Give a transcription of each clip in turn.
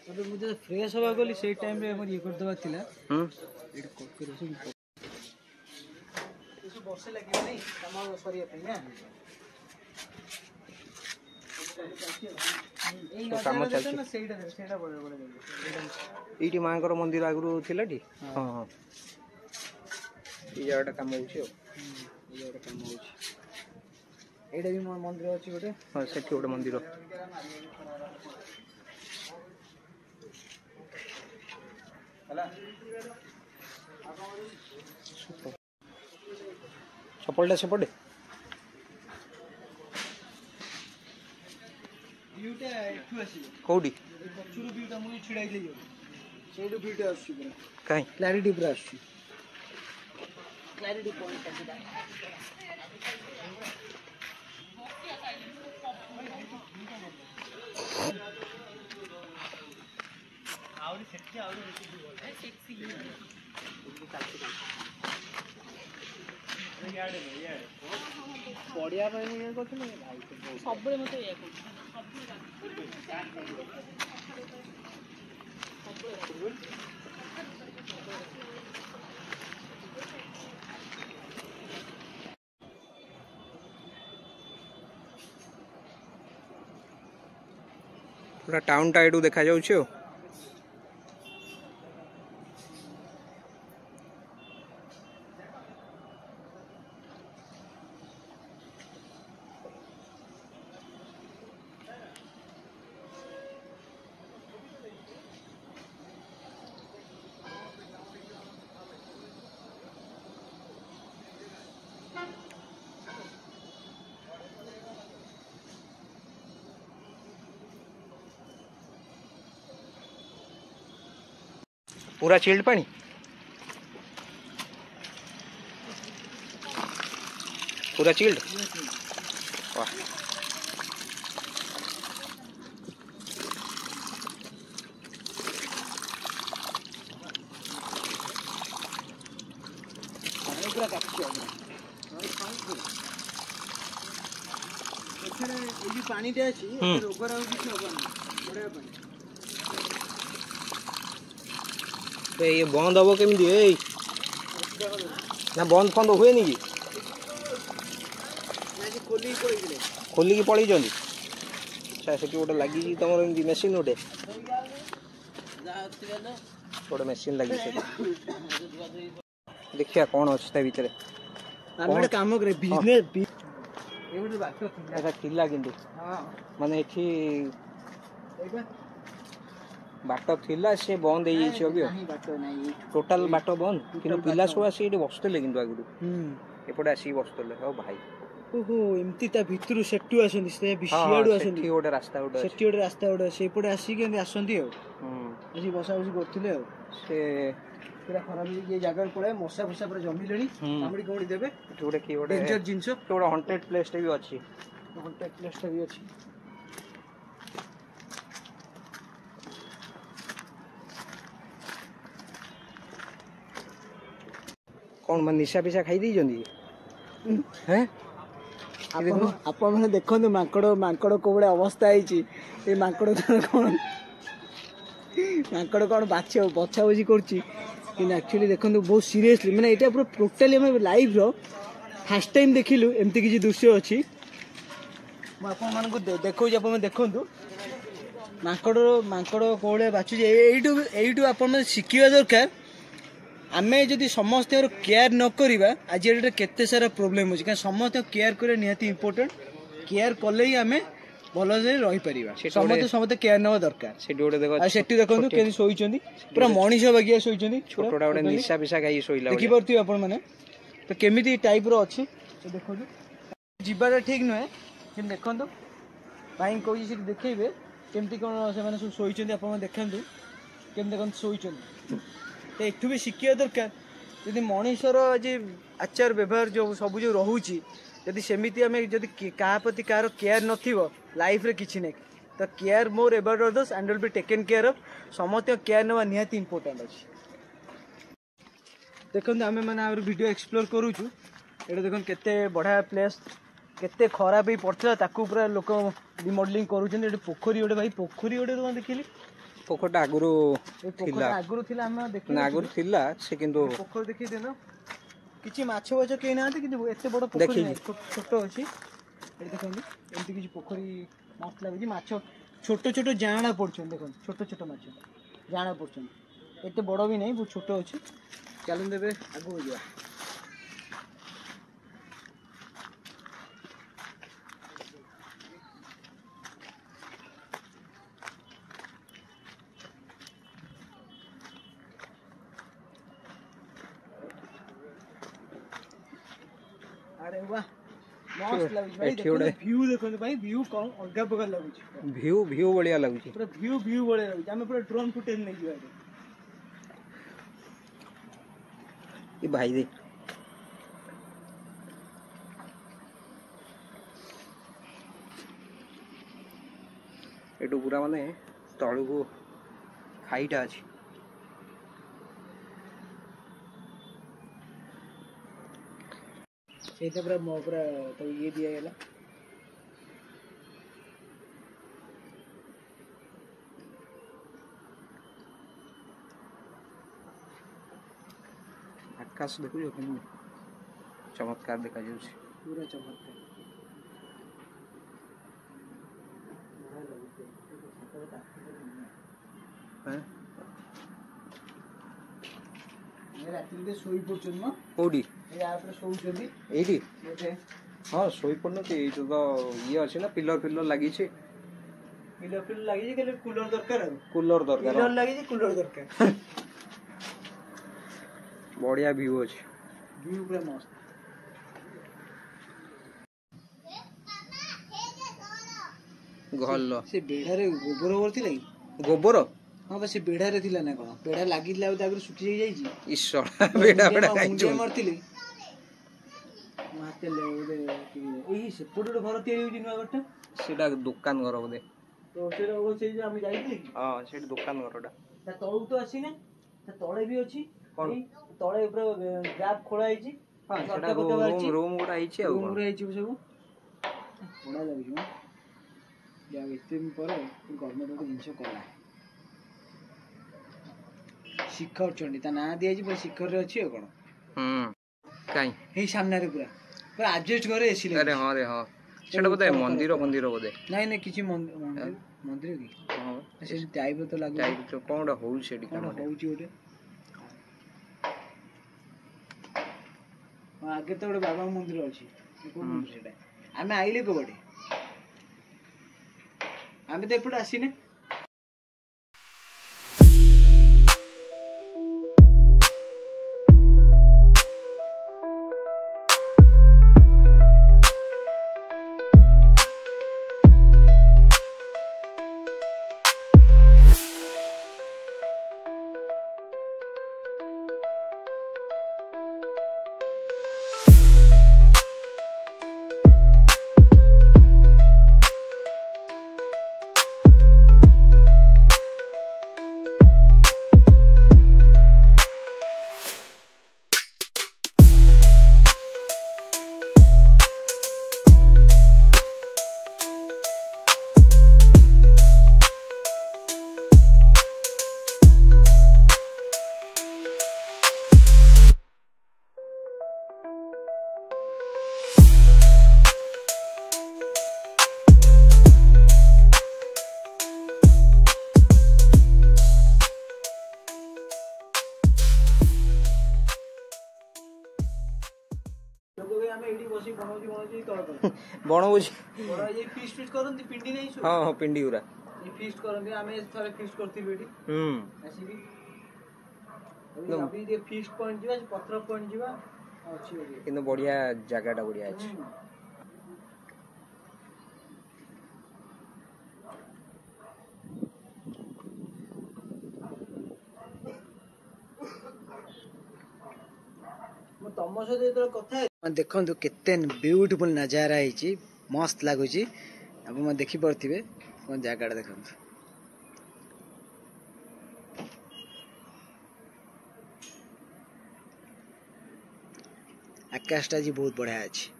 अबे मुझे फ्रेश हवा गली से टाइम रे हमर ये कर दबा थिला एड कट कर सब वर्षे लागि नै काम सरिया पे ना काम चलछि सेटा बडे बडे एटी मांकर मंदिर आगु थिलाटी हां हां ई जगह काम होछि ई जगह काम होछि एटा भी मंदिर अछि गोटे हां सेठी गोटे मंदिर चपलटा सेपटे व्यूटा एठु आसी कोडी पछुरु व्यूटा मुई छिडाई देयो सेडु व्यूटा आसी पुरा काई क्लैरिटी पुरा आसी क्लैरिटी पॉइंट आसी आवरी सेक्सी आवरी सेक्सी पड़िया पे ये करथले भाई सबरे मते ये पूरा टाउन टा एडू देखा जाउछ पूरा चिल्ड पानी पूरा चिल्ड वाह पूरा काटछ एथरे एली पानी दे अछि रोगर आ किछ होबन बडे पानी ये बंद हम केमी ना बंद फंद हुए नहीं खोल की पलि अच्छा से गोटे लगी तुम मेसीन गोटे गोटे मेसीन लगी देखिया कौन अच्छे भीतर काम करे बिजनेस माने बाट थिला से बंद टोटाल बाट बंद कि पिला सब आसी बसुले कि आगु एपटे आसिक बसुले हो भाई ओहो एमती ता भितरु सेटु आसनी से बिसियाडु आसनी सेठी गोटे रास्ता गोटे सेठी गोटे रास्ता गोटे सेपटे आसी के आसंती हो आसी बसा बसी करथिले हो से पूरा खराब ये जगह पड़े मशा फसा पूरा जमी लेनी कामड़ी कोड़ी देबे गोटे की गोटे डेंजर जिंस गोटे हॉन्टेड प्लेस टे भी अछि हॉन्टेड प्लेस टे भी अछि कौन मन निशा पिशा खाई दी जंदी हैं आप मैंने देखो माकड़ माकड़ कोबड़े अवस्था है माकड़ कौन माकड़ कौन बछा बछी कर एक्चुअली देखो बहुत सीरियसली मैंने यहाँ पूरा टोटाली आम लाइव रो फास्ट टाइम देखिलु एमती किसी दृश्य अच्छी देखो देखु माकड़ माकड़ कोबड़े बाछुचे यू आप शिखा दरकार आमे जदि समस्त केयर न करिबा आज डेट केते सारा प्रॉब्लम होची कारण समस्त केयर करे निहाती इंपोर्टेंट केयर कले ही आमे भलो से रही परिबा समस्त समस्त केयर नवा दरकार सेठी गोटे देखो आ सेठी देखंतु केनी सोइचंदी पूरा मनीष बागिया सोइचंदी छोटोडा गोटे निशा पिशा खाई सोइला देखि परथि आपण माने तो केमिति टाइप रो अछि तो देखंतु जिबाटा ठीक नहे कि देखंतु भाई कोइ से देखैबे केमिति कोन से माने सोइचंदी आपण देखंतु केम देखंतु सोइचंदी तो एठू भी शिखिया दरकार यदि मनीषर आज आचार व्यवहार जो सब जो रोची जदि सेमिति आम जदि क्या प्रति कार केयर नथिबो लाइफ रे किछि नै तो care more about others and will be taken care of समस्त केयर नवा निहाती इंपोर्टेंट अछि देखन आमे माने आर वीडियो एक्सप्लोर करूछु एटा देखन केते बढ़िया प्लेस केते खराब ही पड़थला ताकू पूरा लोक रिमॉडलिंग करूछन एटा पोखरी ओटे भाई पोखरी ओटे तो देखिली पोखरटा आगुरु ए पोखर आगुरु थिला हम देखि ना आगुरु थिला से किंतु पोखर देखि देनो किछि माछ वाछ के नांती किंतु एते बड़ पोखर देखि नहीं छोट अछि ए देखो एमती किछि पोखरी मस्त लागि माछ छोट छोट जाणा पड़छन देखो छोट छोट माछ जाणा पड़छन एते बड़ भी नहीं बहुत छोट अछि चलन देबे आगु हो गया अरे वाह मस्त लागुछ भाई देखो व्यू देखो भाई व्यू कौन अलगा प्रकार लागुछ व्यू बढ़िया लागुछ पूरा व्यू बढ़िया लागुछ हमें पूरा ड्रोन फुटेज नहीं जिवा ये भाई दे एटू पूरा माने तळु को खाईटा अछि सेटा पूरा तो ये दिया गेला आकाश देखु जो चमत्कार देखा जाउछ पूरा चमत्कार हैं राति में सोई पड़छन न कोडी ए आपरे सोउछन एडी ओके हां सोई पड़न के ए तो ये अछि ना पिलर लागि छै पिलर लागि जे कूलर दरकार कूलर दरकार पिलर लागि जे कूलर दरकार बढ़िया व्यू अछि व्यू पूरा मस्त घल से बेढ़ारे गोबर भरती लगी गोबर हां बस से बेढ़ारे थिला ना कोन बेढ़ा लागिला आगु सुखी जाई छी ईश्वर बेडा बेडा मुंडे मारतिले मारतेले ओदे एही से पुडो घर तयारी होजी नुवा गटा सेटा दुकान घर बोदे तो सेटा ओ से जे हम जाईतले हां सेटा दुकान घरटा ता तळु तो आसी ना ता तळे भी अछि कोन तळे ऊपर गैप खोला आइची हां सेटा रूम गुडा आइची आ रूम रे आइची सब बड़ा लागि छ या इतने दिन पर गवर्नमेंट को जिंस कला शिखर चंडी ता ना दिया जी पर शिखर रे अछि कोन काई हे सामने रे पूरा पूरा एडजस्ट करे एसी ले अरे हां रे हां सेटा बोदे मंदिर बोदे नहीं नहीं किछि मंदिर की हां से टाइप तो लागो टाइप तो कोनडा होउ सेडी काम होउची ओटे आगे तो गोटे बाबा मंदिर अछि कोन मंदिर सेटा आमे आइले को बडे आमे तो एपटे आसीने बनौछ बड़ा ये फीस्ट करंती पिंडी नहीं सु हां हां पिंडी उरा ये फीस्ट करंती आमे थरे फीस्ट करती बेटी आसी अभी ये फीस्ट पॉइंट जीवा पत्थर पॉइंट जीवा अछि किंतु बढ़िया जगहटा बढ़िया अछि तम सहित कथा देखो केते ब्यूटीफुल नजारा है मस्त लगुच आप देखी पारे कौन जगह देखो आकाशटा जी बहुत बढ़िया अच्छी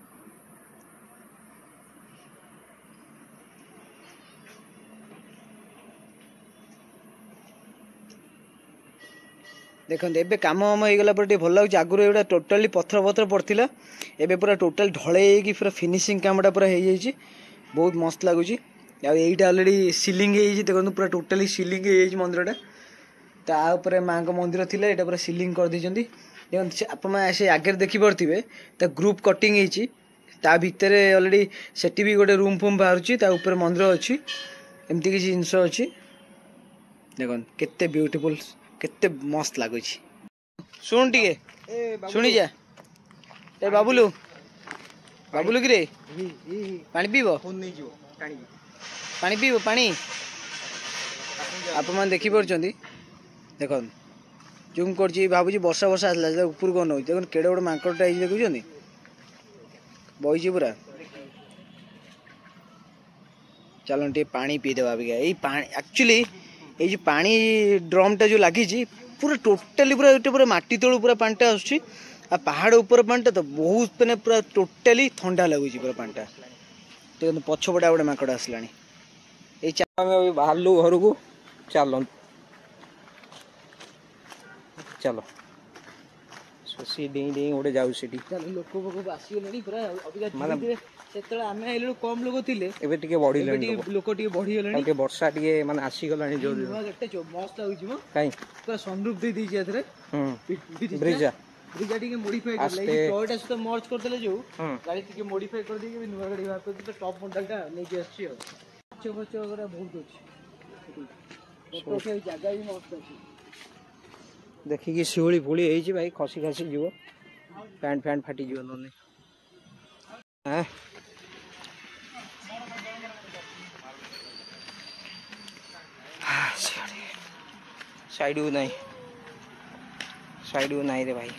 देखो एबे काम वाम होगला भल लगे आगुरी एगुड़ा टोटाली पथर पथर पड़ता एबे पूरा टोटाल ढलई पूरा फिनिशिंग कामटा पूरा हो जाए बहुत मस्त लगुच आईटा अलरेडी सिलिंग देखो पूरा टोटाली सिलिंग हो मंदिरटा तापर माँ को मंदिर थी यहाँ पूरा सिलिंग कर देखते आप आगे देखिपे ग्रुप कटिंग ता भितर अलरेडी सेठी भी गोटे रूम फूम बाहर मंदिर अच्छी एमती किसी जिनस अच्छी देखो केते ब्यूटीफुल केते मस्त लगुच शुण टे शुणी जा ए बाबुलू बाबुलू कि पानी पीब पानी पीब पानी आप मैंने देखिपे देख जूम कर भावुँ वर्षा वर्षा आसला ऊपर कौन नौ देख केड़े गोटे माकड़टा देखुं बही पूरा चलो टे पानी पीदेव अबिका एक्चुअली ये जो पानी ड्रमटा जो लगी पूरा टोटाली पूरा पूरा माटी तलू पूरा पानीटा आसुची आ पहाड़ ऊपर पानीटा तो बहुत मैंने पूरा टोटाली ठंडा लगुच पूरा पानीटा तो पछपटा गोटे माकड़ आसला बाहर घर को चलो चलो सी डेई डेई गोटे जाऊ सीटी लोक फोक आसगले पूरा अबिका से आम आइलु कम लोग थे एबे टिके बढ़ी लोक टे बढ़ी गले वर्षा टिके माने आसी गलानी जोर मस्त लगुच काई पूरा सनरूफ दे दी एथरे ब्रिजा ब्रिजा टिके मॉडिफाई कर ले टॉयटा से मर्ज कर देले जो गाड़ी टिके मॉडिफाई कर दी के नुवा गाड़ी बात कर तो टॉप मॉडलटा नै के आछि बच्चा वगैरह बहुत अछि तो के जगह भी मस्त अछि देखिए शिवली फुली है भाई खसी खसी जीव पैंट फैंट फाटी जीव नने साइड नहीं रे भाई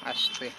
आस्ते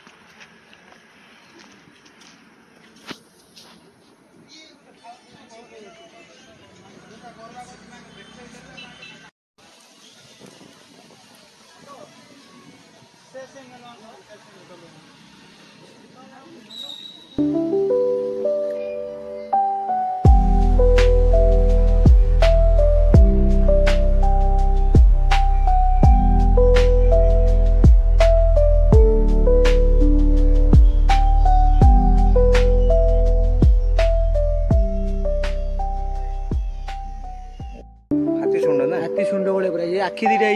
आखि दीटा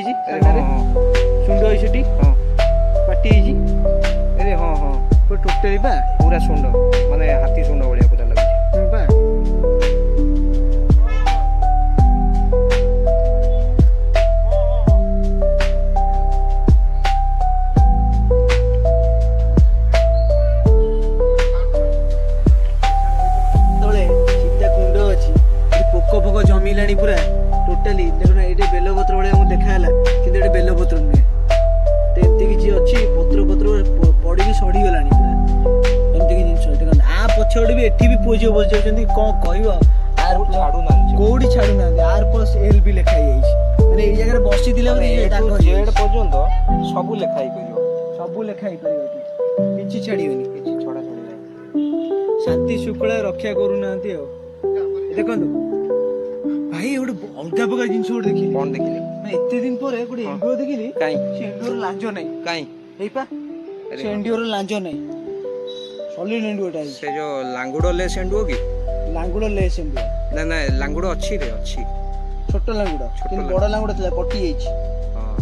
सुंड है पाटी अरे हाँ हाँ टोटली पूरा सुंड माने हाथी सुंड भाया पूरा लगे तले सीधा कुंड अच्छी पोक फोक जमिला पूरा टोटाली देखना ये बेलपत्र भाया देखा कि बेलपत्र नुहे तो एमती किसी अच्छी पत्र पत्र पड़ी सड़ी गला पूरा एमती जिन देखो आ पछड़ भी एटी भी पुओ झील बस जाऊँ कौन कह कौटी छाड़ू ना आर प्लस एल भी लिखाई मैंने ये जगह बसी जेड पर्यंत सब लिखाई सब लिखाई कि छाड़ीनि छड़ा छड़ी शांति शुक्ला रक्षा करूना देखो भाई गोटे अलगा प्रकार जिन देखिए कौन देखिली मैं एते दिन पर गोटे एंडुओ देखिली काई से एंडुओर लांजो नहीं काई हेपा से एंडुओर लांजो नहीं सॉलिड एंडुओटा से जो लांगुडो लेस एंडुओ की लांगुडो लेस एंडुओ ना ना लांगुडो अच्छी रे अच्छी छोट लांगुडो किन बड़ लांगुडो थला कटि जाइछ हां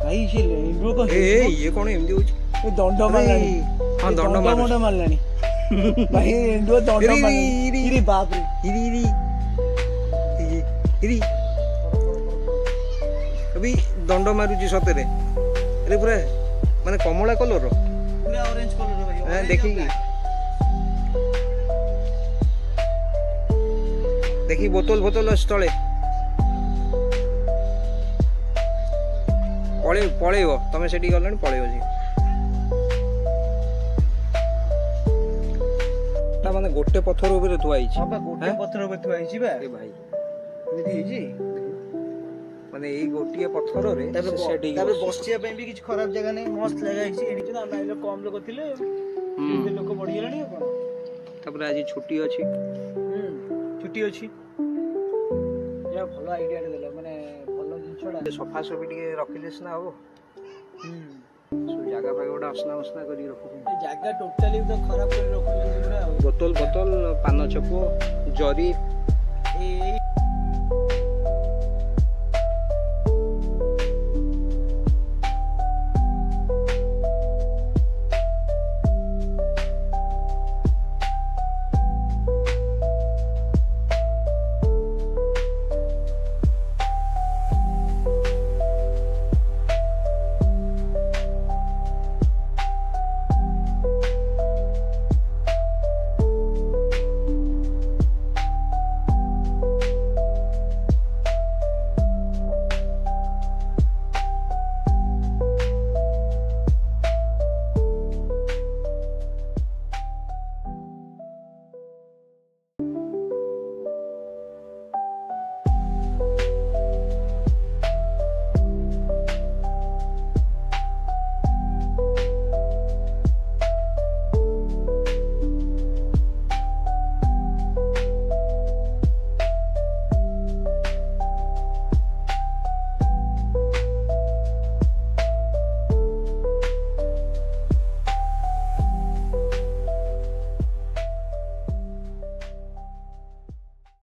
भाई से एंडुओ को ए ये कोन एमदी होछ ए दंड मारलानी हां दंड मारलानी भाई एंडुओ दंड मारलानी इरे बाप रे इरी अभी दंड मारुची सतरे अरे पूरा माने कमला कलर पूरा ऑरेंज कलर भाई देखी देखी बोतल बोतल तले पलैब तमें से गला पलैब माने गोटे पत्थर ऊपर थुआ गोटे पत्थर ऊपर थुआ भाई ମାନେ ଏଇ ଗୋଟିଏ ପଥରରେ ତାପରେ ବସିବା ପାଇଁ ବି କିଛି ଖରାପ ଜାଗା ନାହିଁ, ମସ୍ତ ଜାଗା ହେଇଛି। ଏଠି ତ ଆମେ ଆଇଲେ କମ ଲୋକ ଥିଲେ, ଲୋକ ବଢିଗଲାଣି ଆଉ କଣ। ତାପରେ ଆଜି ଛୁଟି ଅଛି। ଛୁଟି ଅଛି। ଯା ଭଲ ଆଇଡିଆଟେ ଦେଲା, ମାନେ ଭଲ ଜିନିଷଟା। ସଫାସଫି ଟିକେ ରଖିଲେ ସିନା ହବ। ଜାଗା ଫାଗା ଗୋଟେ ଅସନା ମସନା କରିକି ରଖୁଛନ୍ତି। ଜାଗା ଟୋଟାଲି ତ ଖରାପ କରି ରଖୁଛନ୍ତି ପୁରା ଆଉ। ବୋତଲ ପାନ ଚୋପ ଜରି ଏଇ